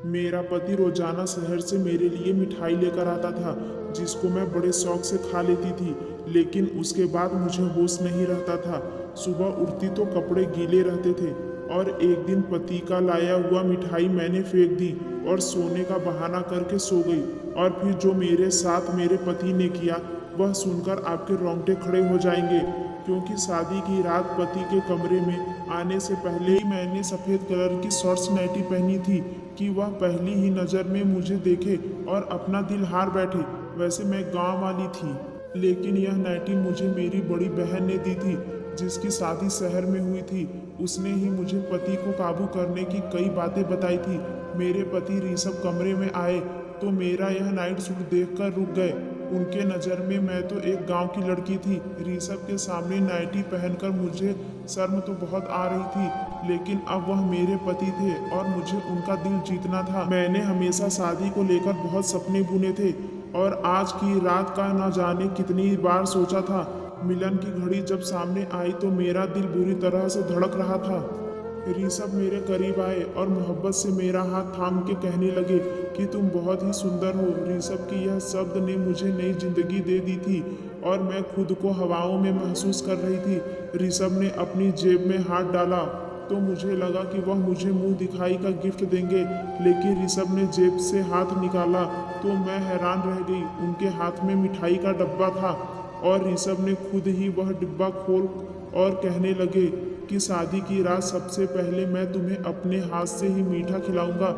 मेरा पति रोजाना शहर से मेरे लिए मिठाई लेकर आता था, जिसको मैं बड़े शौक से खा लेती थी। लेकिन उसके बाद मुझे होश नहीं रहता था। सुबह उठती तो कपड़े गीले रहते थे, और एक दिन पति का लाया हुआ मिठाई मैंने फेंक दी और सोने का बहाना करके सो गई। और फिर जो मेरे साथ मेरे पति ने किया, वह सुनकर आपके रोंगटे खड़े हो जाएंगे। क्योंकि शादी की रात पति के कमरे में आने से पहले ही मैंने सफ़ेद कलर की शॉर्ट्स नाइटी पहनी थी कि वह पहली ही नज़र में मुझे देखे और अपना दिल हार बैठे। वैसे मैं गांव वाली थी, लेकिन यह नाइटी मुझे मेरी बड़ी बहन ने दी थी, जिसकी शादी शहर में हुई थी। उसने ही मुझे पति को काबू करने की कई बातें बताई थी। मेरे पति ऋषभ कमरे में आए तो मेरा यह नाइट सूट देखकर रुक गए। उनके नज़र में मैं तो एक गांव की लड़की थी। ऋषभ के सामने नाइटी पहनकर मुझे शर्म तो बहुत आ रही थी, लेकिन अब वह मेरे पति थे और मुझे उनका दिल जीतना था। मैंने हमेशा शादी को लेकर बहुत सपने बुने थे, और आज की रात का न जाने कितनी बार सोचा था। मिलन की घड़ी जब सामने आई तो मेरा दिल बुरी तरह से धड़क रहा था। ऋषभ मेरे करीब आए और मोहब्बत से मेरा हाथ थाम के कहने लगे कि तुम बहुत ही सुंदर हो। ऋषभ की यह शब्द ने मुझे नई जिंदगी दे दी थी, और मैं खुद को हवाओं में महसूस कर रही थी। ऋषभ ने अपनी जेब में हाथ डाला तो मुझे लगा कि वह मुझे मुंह दिखाई का गिफ्ट देंगे, लेकिन ऋषभ ने जेब से हाथ निकाला तो मैं हैरान रह गई। उनके हाथ में मिठाई का डब्बा था, और ऋषभ ने खुद ही वह डिब्बा खोल और कहने लगे कि शादी की रात सबसे पहले मैं तुम्हें अपने हाथ से ही मीठा खिलाऊंगा।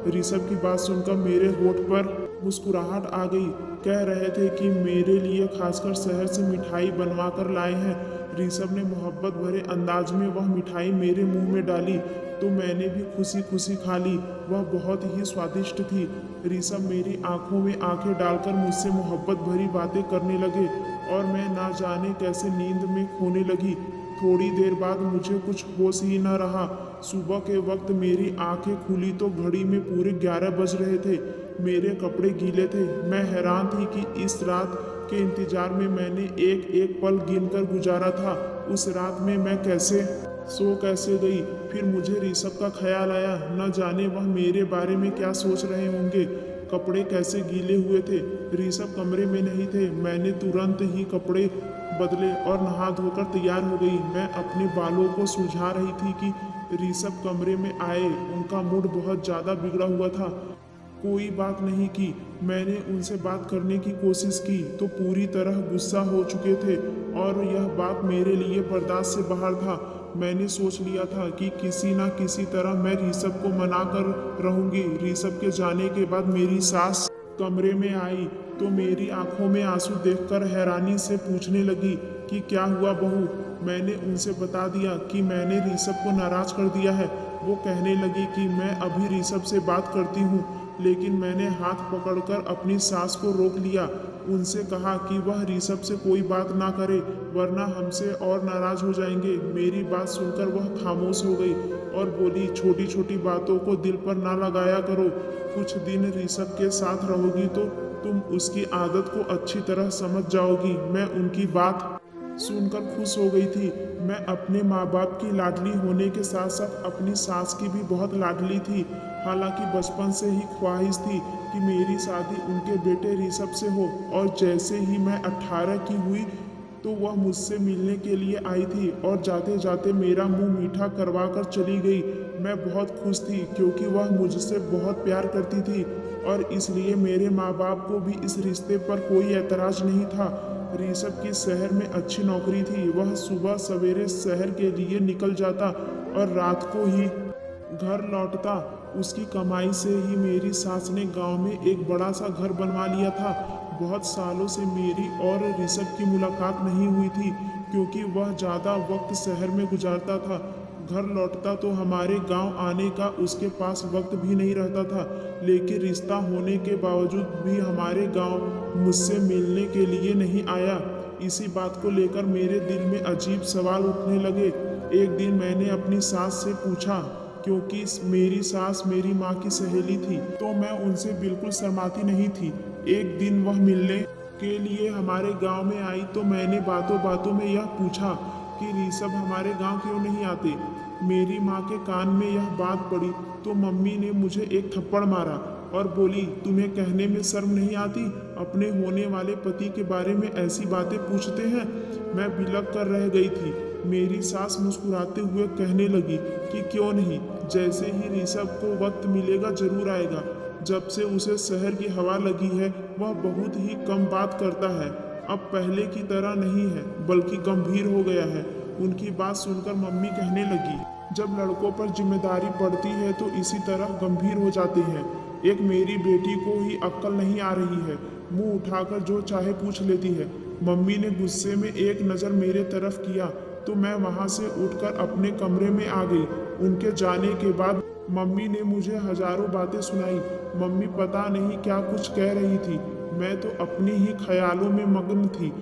ऋषभ की बात सुनकर मेरे होठ पर मुस्कुराहट आ गई। कह रहे थे कि मेरे लिए खासकर शहर से मिठाई बनवा कर लाए हैं। ऋषभ ने मोहब्बत भरे अंदाज में वह मिठाई मेरे मुंह में डाली तो मैंने भी खुशी खुशी खा ली। वह बहुत ही स्वादिष्ट थी। ऋषभ मेरी आंखों में आंखें डालकर मुझसे मोहब्बत भरी बातें करने लगे, और मैं ना जाने कैसे नींद में खोने लगी। थोड़ी देर बाद मुझे कुछ होश ही न रहा। सुबह के वक्त मेरी आंखें खुली तो घड़ी में पूरे 11 बज रहे थे। मेरे कपड़े गीले थे। मैं हैरान थी कि इस रात के इंतजार में मैंने एक एक पल गिनकर गुजारा था। उस रात में मैं कैसे गई। फिर मुझे ऋषभ का ख्याल आया। न जाने वह मेरे बारे में क्या सोच रहे होंगे। कपड़े कैसे गीले हुए थे। ऋषभ कमरे में नहीं थे। मैंने तुरंत ही कपड़े बदले और नहा धोकर तैयार हो गई। मैं अपने बालों को सुलझा रही थी कि ऋषभ कमरे में आए। उनका मूड बहुत ज़्यादा बिगड़ा हुआ था। कोई बात नहीं की। मैंने उनसे बात करने की कोशिश की तो पूरी तरह गुस्सा हो चुके थे, और यह बात मेरे लिए बर्दाश्त से बाहर था। मैंने सोच लिया था कि किसी न किसी तरह मैं ऋषभ को मना कर रहूंगी। ऋषभ के जाने के बाद मेरी सास कमरे में आई तो मेरी आंखों में आंसू देखकर हैरानी से पूछने लगी कि क्या हुआ बहू। मैंने उनसे बता दिया कि मैंने ऋषभ को नाराज कर दिया है। वो कहने लगी कि मैं अभी ऋषभ से बात करती हूँ, लेकिन मैंने हाथ पकड़कर अपनी सास को रोक लिया। उनसे कहा कि वह ऋषभ से कोई बात ना करे, वरना हमसे और नाराज हो जाएंगे। मेरी बात सुनकर वह खामोश हो गई और बोली, छोटी छोटी बातों को दिल पर ना लगाया करो। कुछ दिन ऋषभ के साथ रहोगी तो तुम उसकी आदत को अच्छी तरह समझ जाओगी। मैं उनकी बात सुनकर खुश हो गई थी। मैं अपने माँ बाप की लाडली होने के साथ साथ अपनी सास की भी बहुत लाडली थी। हालांकि बचपन से ही ख्वाहिश थी कि मेरी शादी उनके बेटे ऋषभ से हो, और जैसे ही मैं 18 की हुई तो वह मुझसे मिलने के लिए आई थी और जाते जाते मेरा मुंह मीठा करवा कर चली गई। मैं बहुत खुश थी क्योंकि वह मुझसे बहुत प्यार करती थी, और इसलिए मेरे माँ बाप को भी इस रिश्ते पर कोई एतराज़ नहीं था। ऋषभ की शहर में अच्छी नौकरी थी। वह सुबह सवेरे शहर के लिए निकल जाता और रात को ही घर लौटता। उसकी कमाई से ही मेरी सास ने गांव में एक बड़ा सा घर बनवा लिया था। बहुत सालों से मेरी और ऋषभ की मुलाकात नहीं हुई थी, क्योंकि वह ज़्यादा वक्त शहर में गुजारता था। घर लौटता तो हमारे गांव आने का उसके पास वक्त भी नहीं रहता था, लेकिन रिश्ता होने के बावजूद भी हमारे गांव मुझसे मिलने के लिए नहीं आया। इसी बात को लेकर मेरे दिल में अजीब सवाल उठने लगे। एक दिन मैंने अपनी सास से पूछा, क्योंकि मेरी सास मेरी माँ की सहेली थी तो मैं उनसे बिल्कुल शर्माती नहीं थी। एक दिन वह मिलने के लिए हमारे गांव में आई तो मैंने बातों बातों में यह पूछा कि ऋषभ हमारे गांव क्यों नहीं आते। मेरी माँ के कान में यह बात पड़ी तो मम्मी ने मुझे एक थप्पड़ मारा और बोली, तुम्हें कहने में शर्म नहीं आती? अपने होने वाले पति के बारे में ऐसी बातें पूछते हैं। मैं बिलख कर रह गई थी। मेरी सास मुस्कुराते हुए कहने लगी कि क्यों नहीं, जैसे ही ऋषभ को वक्त मिलेगा जरूर आएगा। जब से उसे शहर की हवा लगी है वह बहुत ही कम बात करता है। अब पहले की तरह नहीं है बल्कि गंभीर हो गया है। उनकी बात सुनकर मम्मी कहने लगी, जब लड़कों पर जिम्मेदारी पड़ती है तो इसी तरह गंभीर हो जाते हैं। एक मेरी बेटी को ही अक्ल नहीं आ रही है, मुंह उठाकर जो चाहे पूछ लेती है। मम्मी ने गुस्से में एक नज़र मेरे तरफ किया तो मैं वहां से उठकर अपने कमरे में आ गई। उनके जाने के बाद मम्मी ने मुझे हजारों बातें सुनाई। मम्मी पता नहीं क्या कुछ कह रही थी, मैं तो अपनी ही ख्यालों में मग्न थी।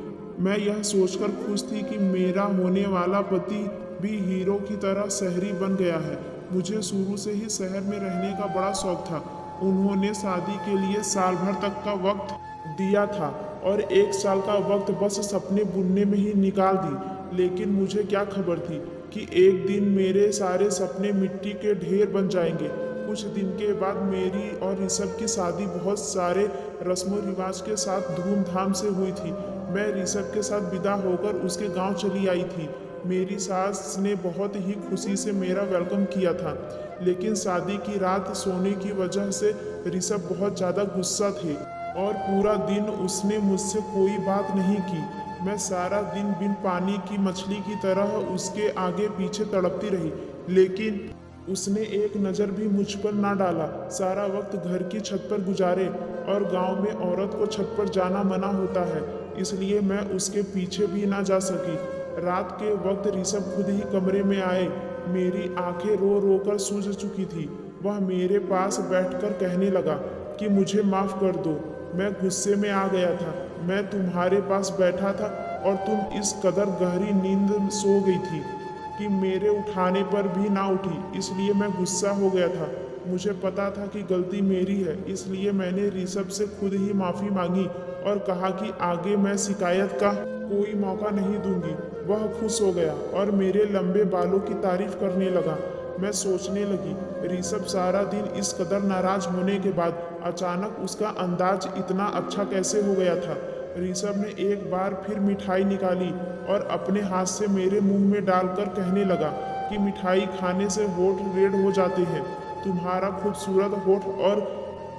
मैं यह सोचकर खुश थी कि मेरा होने वाला पति भी हीरो की तरह शहरी बन गया है। मुझे शुरू से ही शहर में रहने का बड़ा शौक था। उन्होंने शादी के लिए साल भर तक का वक्त दिया था और 1 साल का वक्त बस सपने बुनने में ही निकाल दी। लेकिन मुझे क्या खबर थी कि एक दिन मेरे सारे सपने मिट्टी के ढेर बन जाएंगे। कुछ दिन के बाद मेरी और ऋषभ की शादी बहुत सारे रस्मों रिवाज के साथ धूमधाम से हुई थी। मैं ऋषभ के साथ विदा होकर उसके गांव चली आई थी। मेरी सास ने बहुत ही खुशी से मेरा वेलकम किया था, लेकिन शादी की रात सोने की वजह से ऋषभ बहुत ज़्यादा गुस्सा थे और पूरा दिन उसने मुझसे कोई बात नहीं की। मैं सारा दिन बिन पानी की मछली की तरह उसके आगे पीछे तड़पती रही, लेकिन उसने एक नज़र भी मुझ पर ना डाला। सारा वक्त घर की छत पर गुजारे और गांव में औरत को छत पर जाना मना होता है, इसलिए मैं उसके पीछे भी ना जा सकी। रात के वक्त ऋषभ खुद ही कमरे में आए। मेरी आंखें रो रो कर सूज चुकी थी। वह मेरे पास बैठकर कहने लगा कि मुझे माफ़ कर दो, मैं गुस्से में आ गया था। मैं तुम्हारे पास बैठा था और तुम इस कदर गहरी नींद में सो गई थी कि मेरे उठाने पर भी ना उठी, इसलिए मैं गुस्सा हो गया था। मुझे पता था कि गलती मेरी है, इसलिए मैंने ऋषभ से खुद ही माफ़ी मांगी और कहा कि आगे मैं शिकायत का कोई मौका नहीं दूंगी। वह खुश हो गया और मेरे लंबे बालों की तारीफ करने लगा। मैं सोचने लगी, ऋषभ सारा दिन इस कदर नाराज होने के बाद अचानक उसका अंदाज इतना अच्छा कैसे हो गया था। ऋषभ ने एक बार फिर मिठाई निकाली और अपने हाथ से मेरे मुंह में डालकर कहने लगा कि मिठाई खाने से होठ रेड हो जाते हैं, तुम्हारा खूबसूरत होठ और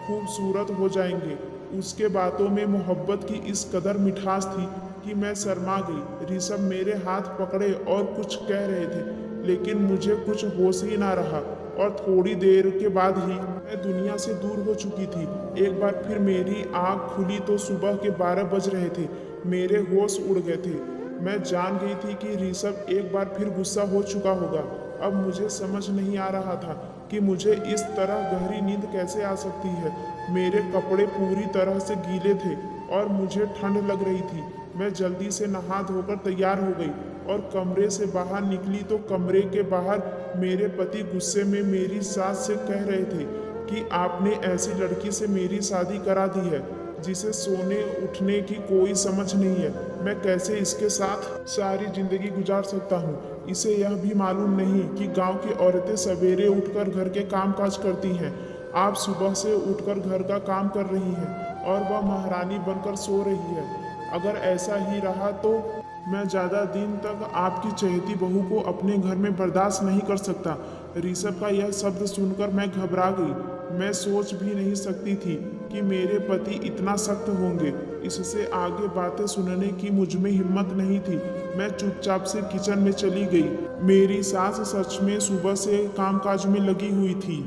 खूबसूरत हो जाएंगे। उसके बातों में मोहब्बत की इस कदर मिठास थी कि मैं शर्मा गई। ऋषभ मेरे हाथ पकड़े और कुछ कह रहे थे, लेकिन मुझे कुछ होश ही ना रहा और थोड़ी देर के बाद ही मैं दुनिया से दूर हो चुकी थी। एक बार फिर मेरी आँख खुली तो सुबह के 12 बज रहे थे। मेरे होश उड़ गए थे। मैं जान गई थी कि ऋषभ एक बार फिर गुस्सा हो चुका होगा। अब मुझे समझ नहीं आ रहा था कि मुझे इस तरह गहरी नींद कैसे आ सकती है। मेरे कपड़े पूरी तरह से गीले थे और मुझे ठंड लग रही थी। मैं जल्दी से नहा धोकर तैयार हो गई और कमरे से बाहर निकली तो कमरे के बाहर मेरे पति गुस्से में मेरी सास से कह रहे थे कि आपने ऐसी लड़की से मेरी शादी करा दी है जिसे सोने उठने की कोई समझ नहीं है। मैं कैसे इसके साथ सारी जिंदगी गुजार सकता हूँ। इसे यह भी मालूम नहीं कि गांव की औरतें सवेरे उठकर घर के काम काज करती हैं। आप सुबह से उठकर घर का काम कर रही हैं और वह महारानी बनकर सो रही है। अगर ऐसा ही रहा तो मैं ज़्यादा दिन तक आपकी चहेती बहू को अपने घर में बर्दाश्त नहीं कर सकता। ऋषभ का यह शब्द सुनकर मैं घबरा गई। मैं सोच भी नहीं सकती थी कि मेरे पति इतना सख्त होंगे। इससे आगे बातें सुनने की मुझ में हिम्मत नहीं थी। मैं चुपचाप से किचन में चली गई। मेरी सास सच में सुबह से कामकाज में लगी हुई थी,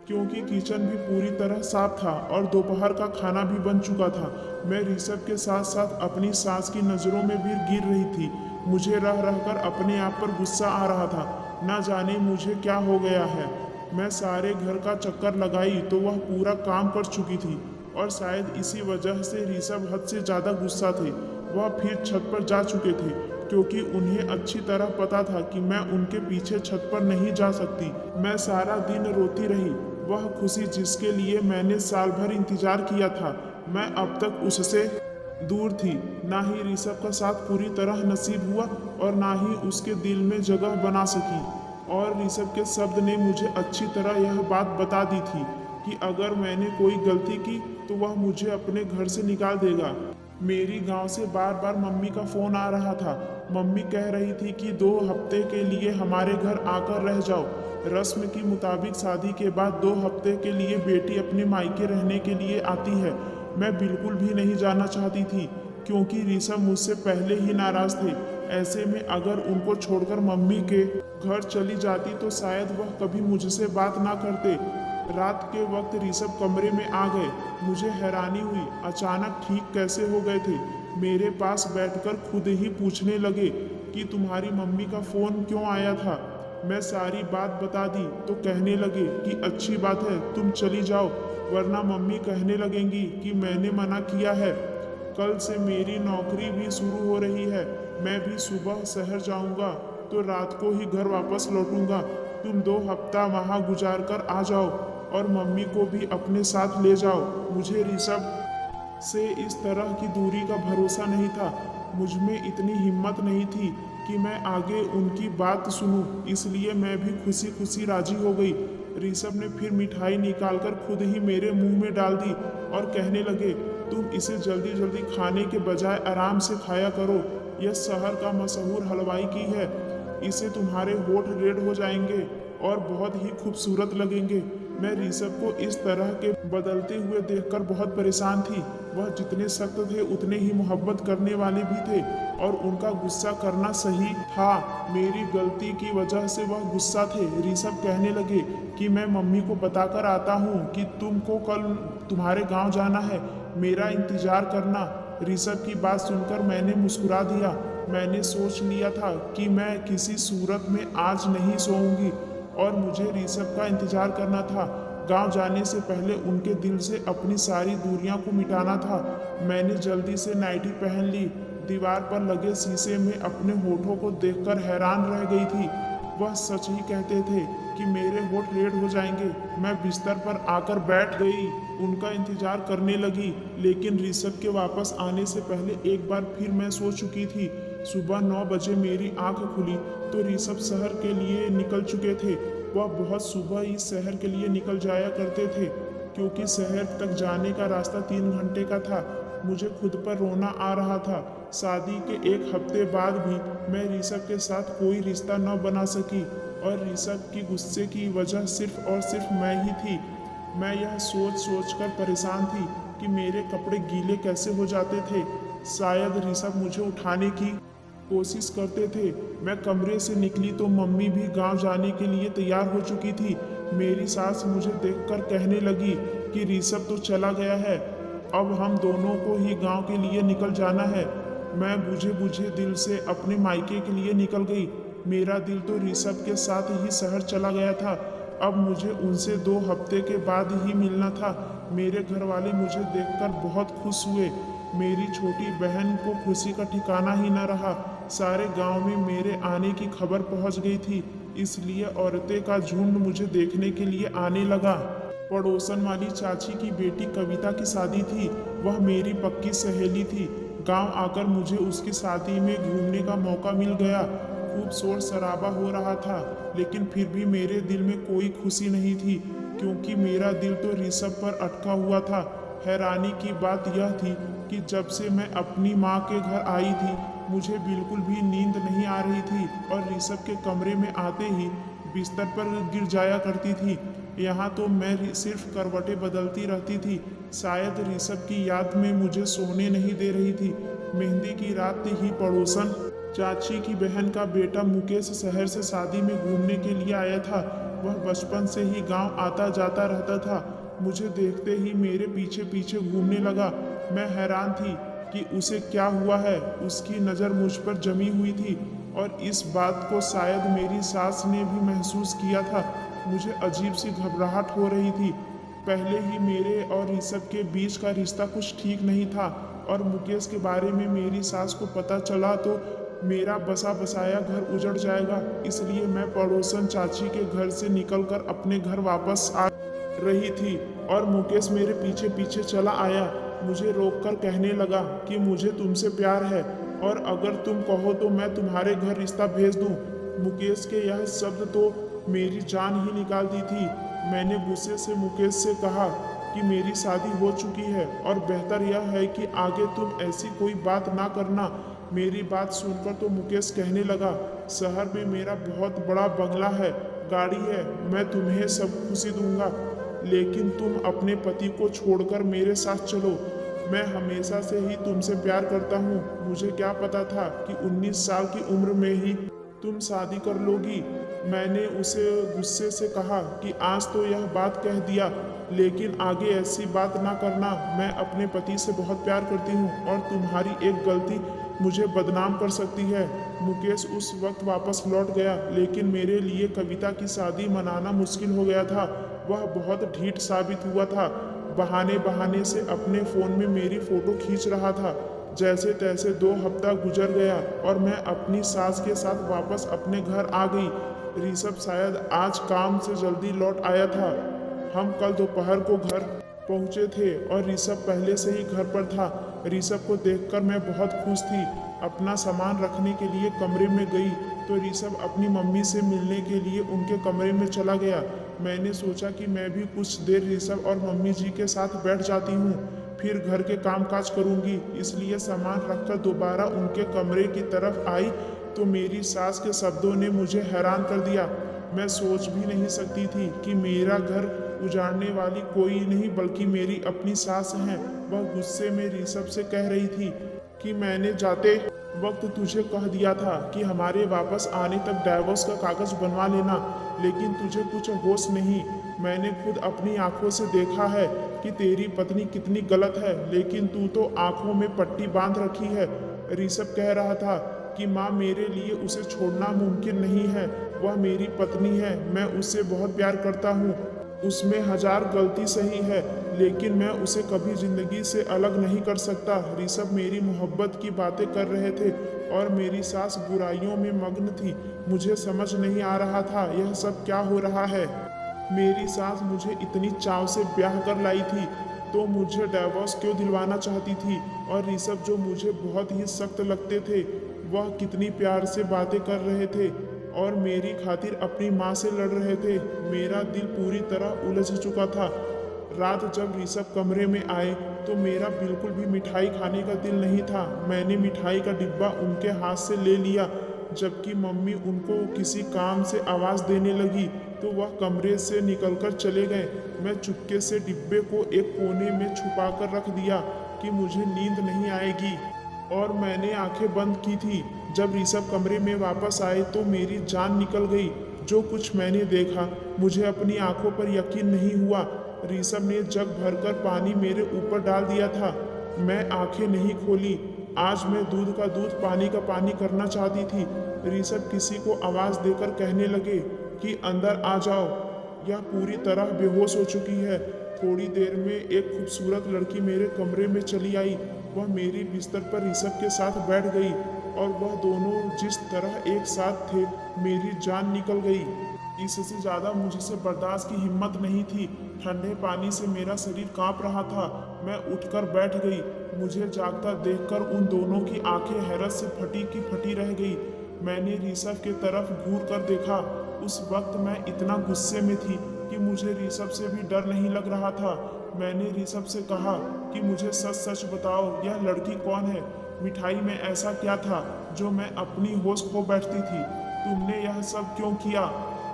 क्योंकि किचन भी पूरी तरह साफ था और दोपहर का खाना भी बन चुका था। मैं ऋषभ के साथ साथ अपनी सास की नज़रों में भी गिर रही थी। मुझे रह रहकर अपने आप पर गुस्सा आ रहा था। ना जाने मुझे क्या हो गया है। मैं सारे घर का चक्कर लगाई तो वह पूरा काम कर चुकी थी और शायद इसी वजह से ऋषभ हद से ज़्यादा गुस्सा थे। वह फिर छत पर जा चुके थे, क्योंकि उन्हें अच्छी तरह पता था कि मैं उनके पीछे छत पर नहीं जा सकती। मैं सारा दिन रोती रही। वह खुशी जिसके लिए मैंने साल भर इंतजार किया था, मैं अब तक उससे दूर थी। ना ही ऋषभ का साथ पूरी तरह नसीब हुआ और ना ही उसके दिल में जगह बना सकी। और ऋषभ के शब्द ने मुझे अच्छी तरह यह बात बता दी थी कि अगर मैंने कोई गलती की तो वह मुझे अपने घर से निकाल देगा। मेरी गांव से बार बार मम्मी का फ़ोन आ रहा था। मम्मी कह रही थी कि 2 हफ्ते के लिए हमारे घर आकर रह जाओ। रस्म के मुताबिक शादी के बाद 2 हफ्ते के लिए बेटी अपने मायके रहने के लिए आती है। मैं बिल्कुल भी नहीं जाना चाहती थी क्योंकि ऋषभ मुझसे पहले ही नाराज़ थे। ऐसे में अगर उनको छोड़कर मम्मी के घर चली जाती तो शायद वह कभी मुझसे बात ना करते। रात के वक्त ऋषभ कमरे में आ गए। मुझे हैरानी हुई, अचानक ठीक कैसे हो गए थे। मेरे पास बैठकर खुद ही पूछने लगे कि तुम्हारी मम्मी का फ़ोन क्यों आया था। मैं सारी बात बता दी तो कहने लगे कि अच्छी बात है, तुम चली जाओ, वरना मम्मी कहने लगेंगी कि मैंने मना किया है। कल से मेरी नौकरी भी शुरू हो रही है। मैं भी सुबह शहर जाऊंगा तो रात को ही घर वापस लौटूंगा। तुम 2 हफ्ता वहाँ गुजार कर आ जाओ और मम्मी को भी अपने साथ ले जाओ। मुझे ऋषभ से इस तरह की दूरी का भरोसा नहीं था। मुझ में इतनी हिम्मत नहीं थी कि मैं आगे उनकी बात सुनूं, इसलिए मैं भी खुशी खुशी राजी हो गई। ऋषभ ने फिर मिठाई निकालकर खुद ही मेरे मुंह में डाल दी और कहने लगे, तुम इसे जल्दी जल्दी खाने के बजाय आराम से खाया करो। यह शहर का मशहूर हलवाई की है। इसे तुम्हारे होठ रेड हो जाएंगे और बहुत ही खूबसूरत लगेंगे। मैं ऋषभ को इस तरह के बदलते हुए देखकर बहुत परेशान थी। वह जितने सख्त थे उतने ही मोहब्बत करने वाले भी थे और उनका गुस्सा करना सही था। मेरी गलती की वजह से वह गुस्सा थे। ऋषभ कहने लगे कि मैं मम्मी को बताकर आता हूँ कि तुमको कल तुम्हारे गांव जाना है, मेरा इंतजार करना। ऋषभ की बात सुनकर मैंने मुस्कुरा दिया। मैंने सोच लिया था कि मैं किसी सूरत में आज नहीं सोऊंगी और मुझे ऋषभ का इंतजार करना था। गांव जाने से पहले उनके दिल से अपनी सारी दूरियां को मिटाना था। मैंने जल्दी से नाइटी पहन ली। दीवार पर लगे शीशे में अपने होठों को देखकर हैरान रह गई थी। वह सच ही कहते थे कि मेरे होठ रेड हो जाएंगे। मैं बिस्तर पर आकर बैठ गई, उनका इंतजार करने लगी, लेकिन ऋषभ के वापस आने से पहले एक बार फिर मैं सो चुकी थी। सुबह 9 बजे मेरी आंख खुली तो ऋषभ शहर के लिए निकल चुके थे। वह बहुत सुबह ही शहर के लिए निकल जाया करते थे क्योंकि शहर तक जाने का रास्ता 3 घंटे का था। मुझे खुद पर रोना आ रहा था। शादी के 1 हफ्ते बाद भी मैं ऋषभ के साथ कोई रिश्ता न बना सकी और ऋषभ की गुस्से की वजह सिर्फ और सिर्फ मैं ही थी। मैं यह सोच सोच कर परेशान थी कि मेरे कपड़े गीले कैसे हो जाते थे। शायद ऋषभ मुझे उठाने की कोशिश करते थे। मैं कमरे से निकली तो मम्मी भी गांव जाने के लिए तैयार हो चुकी थी। मेरी सास मुझे देखकर कहने लगी कि ऋषभ तो चला गया है, अब हम दोनों को ही गांव के लिए निकल जाना है। मैं बुझे बुझे दिल से अपने मायके के लिए निकल गई। मेरा दिल तो ऋषभ के साथ ही शहर चला गया था। अब मुझे उनसे 2 हफ्ते के बाद ही मिलना था। मेरे घर वाले मुझे देखकर बहुत खुश हुए। मेरी छोटी बहन को खुशी का ठिकाना ही न रहा। सारे गांव में मेरे आने की खबर पहुंच गई थी, इसलिए औरतें का झुंड मुझे देखने के लिए आने लगा। पड़ोसन वाली चाची की बेटी कविता की शादी थी। वह मेरी पक्की सहेली थी। गांव आकर मुझे उसकी शादी में घूमने का मौका मिल गया। खूब शोर शराबा हो रहा था, लेकिन फिर भी मेरे दिल में कोई खुशी नहीं थी क्योंकि मेरा दिल तो ऋषभ पर अटका हुआ था। हैरानी की बात यह थी कि जब से मैं अपनी माँ के घर आई थी मुझे बिल्कुल भी नींद नहीं आ रही थी और ऋषभ के कमरे में आते ही बिस्तर पर गिर जाया करती थी। यहाँ तो मैं सिर्फ करवटें बदलती रहती थी। शायद ऋषभ की याद में मुझे सोने नहीं दे रही थी। मेहंदी की रात ही पड़ोसन चाची की बहन का बेटा मुकेश शहर से शादी में घूमने के लिए आया था। वह बचपन से ही गांव आता जाता रहता था। मुझे देखते ही मेरे पीछे पीछे घूमने लगा। मैं हैरान थी कि उसे क्या हुआ है। उसकी नज़र मुझ पर जमी हुई थी और इस बात को शायद मेरी सास ने भी महसूस किया था। मुझे अजीब सी घबराहट हो रही थी। पहले ही मेरे और ऋषभ के बीच का रिश्ता कुछ ठीक नहीं था और मुकेश के बारे में मेरी सास को पता चला तो मेरा बसा बसाया घर उजड़ जाएगा। इसलिए मैं पड़ोसन चाची के घर से निकलकर अपने घर वापस आ रही थी और मुकेश मेरे पीछे पीछे चला आया। मुझे रोककर कहने लगा कि मुझे तुमसे प्यार है और अगर तुम कहो तो मैं तुम्हारे घर रिश्ता भेज दूं। मुकेश के यह शब्द तो मेरी जान ही निकाल दी थी। मैंने गुस्से से मुकेश से कहा कि मेरी शादी हो चुकी है और बेहतर यह है कि आगे तुम ऐसी कोई बात ना करना। मेरी बात सुनकर तो मुकेश कहने लगा, शहर में मेरा बहुत बड़ा बंगला है, गाड़ी है, मैं तुम्हें सब खुशी दूंगा, लेकिन तुम अपने पति को छोड़कर मेरे साथ चलो। मैं हमेशा से ही तुमसे प्यार करता हूँ। मुझे क्या पता था कि 19 साल की उम्र में ही तुम शादी कर लोगी। मैंने उसे गुस्से से कहा कि आज तो यह बात कह दिया, लेकिन आगे ऐसी बात ना करना। मैं अपने पति से बहुत प्यार करती हूँ और तुम्हारी एक गलती मुझे बदनाम कर सकती है। मुकेश उस वक्त वापस लौट गया, लेकिन मेरे लिए कविता की शादी मनाना मुश्किल हो गया था। वह बहुत ढीठ साबित हुआ था। बहाने बहाने से अपने फ़ोन में मेरी फ़ोटो खींच रहा था। जैसे तैसे 2 हफ्ता गुजर गया और मैं अपनी सास के साथ वापस अपने घर आ गई। ऋषभ शायद आज काम से जल्दी लौट आया था। हम कल दोपहर को घर पहुंचे थे और ऋषभ पहले से ही घर पर था। ऋषभ को देखकर मैं बहुत खुश थी। अपना सामान रखने के लिए कमरे में गई तो ऋषभ अपनी मम्मी से मिलने के लिए उनके कमरे में चला गया। मैंने सोचा कि मैं भी कुछ देर ऋषभ और मम्मी जी के साथ बैठ जाती हूँ, फिर घर के कामकाज करूँगी। इसलिए सामान रखकर दोबारा उनके कमरे की तरफ आई तो मेरी सास के शब्दों ने मुझे हैरान कर दिया। मैं सोच भी नहीं सकती थी कि मेरा घर उजाड़ने वाली कोई नहीं बल्कि मेरी अपनी सास हैं। वह गुस्से में ऋषभ से कह रही थी कि मैंने जाते वक्त तुझे कह दिया था कि हमारे वापस आने तक डाइवोर्स का कागज बनवा लेना, लेकिन तुझे कुछ होश नहीं। मैंने खुद अपनी आंखों से देखा है कि तेरी पत्नी कितनी गलत है, लेकिन तू तो आंखों में पट्टी बांध रखी है। ऋषभ कह रहा था कि माँ, मेरे लिए उसे छोड़ना मुमकिन नहीं है। वह मेरी पत्नी है, मैं उससे बहुत प्यार करता हूँ। उसमें 1000 गलती सही है, लेकिन मैं उसे कभी जिंदगी से अलग नहीं कर सकता। ऋषभ मेरी मोहब्बत की बातें कर रहे थे और मेरी सास बुराइयों में मग्न थी। मुझे समझ नहीं आ रहा था यह सब क्या हो रहा है। मेरी सास मुझे इतनी चाव से ब्याह कर लाई थी तो मुझे डाइवोर्स क्यों दिलवाना चाहती थी। और ऋषभ जो मुझे बहुत ही सख्त लगते थे, वह कितनी प्यार से बातें कर रहे थे और मेरी खातिर अपनी माँ से लड़ रहे थे। मेरा दिल पूरी तरह उलझ चुका था। रात जब ऋषभ कमरे में आए तो मेरा बिल्कुल भी मिठाई खाने का दिल नहीं था। मैंने मिठाई का डिब्बा उनके हाथ से ले लिया, जबकि मम्मी उनको किसी काम से आवाज़ देने लगी तो वह कमरे से निकलकर चले गए। मैं चुपके से डिब्बे को एक कोने में छुपा कर रख दिया कि मुझे नींद नहीं आएगी, और मैंने आंखें बंद की थी। जब ऋषभ कमरे में वापस आए तो मेरी जान निकल गई। जो कुछ मैंने देखा, मुझे अपनी आंखों पर यकीन नहीं हुआ। ऋषभ ने जग भरकर पानी मेरे ऊपर डाल दिया था। मैं आंखें नहीं खोली। आज मैं दूध का दूध, पानी का पानी करना चाहती थी। ऋषभ किसी को आवाज़ देकर कहने लगे कि अंदर आ जाओ, यह पूरी तरह बेहोश हो चुकी है। थोड़ी देर में एक खूबसूरत लड़की मेरे कमरे में चली आई। वह मेरी बिस्तर पर ऋषभ के साथ बैठ गई और वह दोनों जिस तरह एक साथ थे, मेरी जान निकल गई। इससे ज़्यादा मुझसे बर्दाश्त की हिम्मत नहीं थी। ठंडे पानी से मेरा शरीर कांप रहा था। मैं उठकर बैठ गई। मुझे जागता देखकर उन दोनों की आंखें हैरत से फटी की फटी रह गई। मैंने ऋषभ की तरफ घूर कर देखा। उस वक्त मैं इतना गुस्से में थी कि मुझे ऋषभ से भी डर नहीं लग रहा था। मैंने ऋषभ से कहा कि मुझे सच सच बताओ, यह लड़की कौन है? मिठाई में ऐसा क्या था जो मैं अपनी होश खो बैठती थी? तुमने यह सब क्यों किया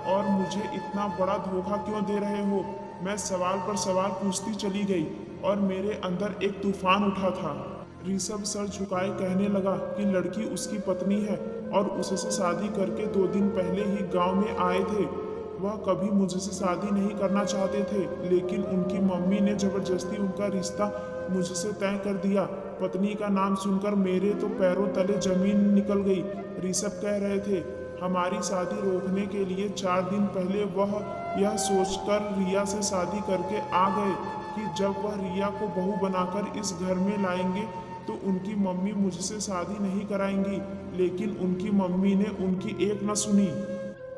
और मुझे इतना बड़ा धोखा क्यों दे रहे हो? मैं सवाल पर सवाल पूछती चली गई और मेरे अंदर एक तूफान उठा था। ऋषभ सर झुकाए कहने लगा कि लड़की उसकी पत्नी है और उससे शादी करके 2 दिन पहले ही गांव में आए थे। वह कभी मुझसे शादी नहीं करना चाहते थे, लेकिन उनकी मम्मी ने जबरदस्ती उनका रिश्ता मुझसे तय कर दिया। पत्नी का नाम सुनकर मेरे तो पैरों तले जमीन निकल गई। ऋषभ कह रहे थे हमारी शादी रोकने के लिए 4 दिन पहले वह यह सोचकर रिया से शादी करके आ गए कि जब वह रिया को बहू बनाकर इस घर में लाएंगे तो उनकी मम्मी मुझसे शादी नहीं कराएंगी। लेकिन उनकी मम्मी ने उनकी एक न सुनी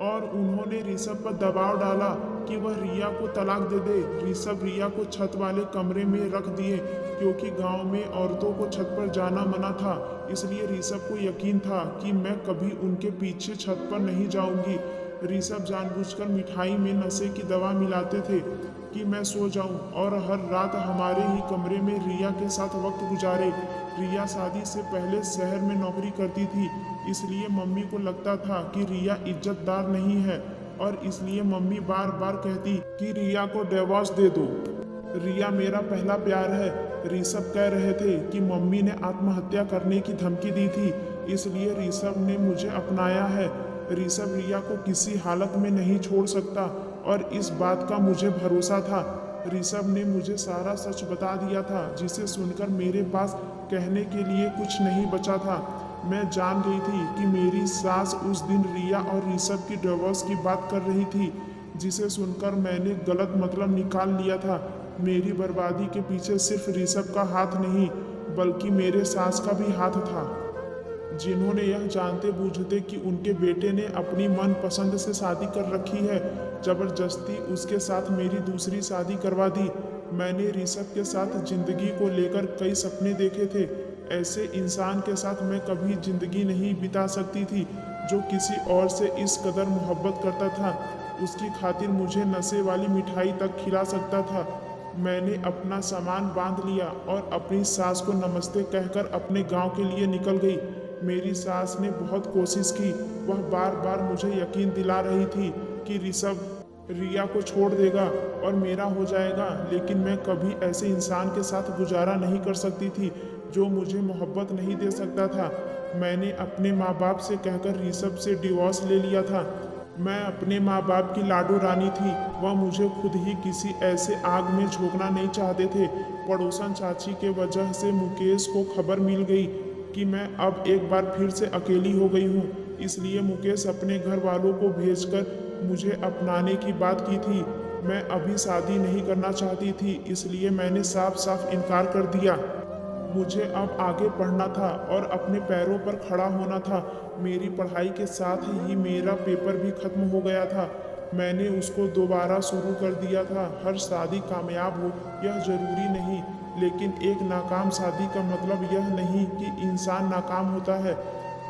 और उन्होंने ऋषभ पर दबाव डाला कि वह रिया को तलाक दे दे। ऋषभ रिया को छत वाले कमरे में रख दिए क्योंकि गांव में औरतों को छत पर जाना मना था। इसलिए ऋषभ को यकीन था कि मैं कभी उनके पीछे छत पर नहीं जाऊंगी। ऋषभ जानबूझकर मिठाई में नशे की दवा मिलाते थे कि मैं सो जाऊं और हर रात हमारे ही कमरे में रिया के साथ वक्त गुजारे। रिया शादी से पहले शहर में नौकरी करती थी, इसलिए मम्मी को लगता था कि रिया इज्जतदार नहीं है और इसलिए मम्मी बार बार कहती कि रिया को डिवोर्स दे दो। रिया मेरा पहला प्यार है। ऋषभ कह रहे थे कि मम्मी ने आत्महत्या करने की धमकी दी थी, इसलिए ऋषभ ने मुझे अपनाया है। ऋषभ रिया को किसी हालत में नहीं छोड़ सकता और इस बात का मुझे भरोसा था। ऋषभ ने मुझे सारा सच बता दिया था, जिसे सुनकर मेरे पास कहने के लिए कुछ नहीं बचा था। मैं जान गई थी कि मेरी सास उस दिन रिया और ऋषभ की डिवोर्स की बात कर रही थी, जिसे सुनकर मैंने गलत मतलब निकाल लिया था। मेरी बर्बादी के पीछे सिर्फ ऋषभ का हाथ नहीं, बल्कि मेरे सास का भी हाथ था, जिन्होंने यह जानते बूझते कि उनके बेटे ने अपनी मनपसंद से शादी कर रखी है, जबरदस्ती उसके साथ मेरी दूसरी शादी करवा दी। मैंने ऋषभ के साथ जिंदगी को लेकर कई सपने देखे थे। ऐसे इंसान के साथ मैं कभी जिंदगी नहीं बिता सकती थी जो किसी और से इस कदर मोहब्बत करता था। उसकी खातिर मुझे नशे वाली मिठाई तक खिला सकता था। मैंने अपना सामान बांध लिया और अपनी सास को नमस्ते कहकर अपने गांव के लिए निकल गई। मेरी सास ने बहुत कोशिश की, वह बार बार मुझे यकीन दिला रही थी कि ऋषभ रिया को छोड़ देगा और मेरा हो जाएगा, लेकिन मैं कभी ऐसे इंसान के साथ गुजारा नहीं कर सकती थी जो मुझे मोहब्बत नहीं दे सकता था। मैंने अपने माँ बाप से कहकर ऋषभ से डिवोर्स ले लिया था। मैं अपने माँ बाप की लाडो रानी थी, वह मुझे खुद ही किसी ऐसे आग में झोंकना नहीं चाहते थे। पड़ोसन चाची के वजह से मुकेश को खबर मिल गई कि मैं अब एक बार फिर से अकेली हो गई हूँ, इसलिए मुकेश अपने घर वालों को भेजकर मुझे अपनाने की बात की थी। मैं अभी शादी नहीं करना चाहती थी, इसलिए मैंने साफ साफ इनकार कर दिया। मुझे अब आगे पढ़ना था और अपने पैरों पर खड़ा होना था। मेरी पढ़ाई के साथ ही मेरा पेपर भी खत्म हो गया था। मैंने उसको दोबारा शुरू कर दिया था। हर शादी कामयाब हो यह जरूरी नहीं, लेकिन एक नाकाम शादी का मतलब यह नहीं कि इंसान नाकाम होता है।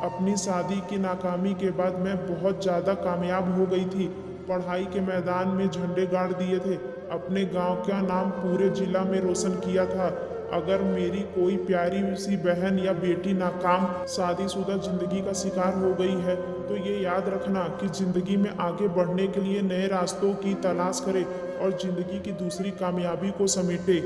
अपनी शादी की नाकामी के बाद मैं बहुत ज़्यादा कामयाब हो गई थी। पढ़ाई के मैदान में झंडे गाड़ दिए थे, अपने गांव का नाम पूरे जिला में रोशन किया था। अगर मेरी कोई प्यारी सी बहन या बेटी नाकाम शादीशुदा जिंदगी का शिकार हो गई है, तो ये याद रखना कि जिंदगी में आगे बढ़ने के लिए नए रास्तों की तलाश करे और जिंदगी की दूसरी कामयाबी को समेटे।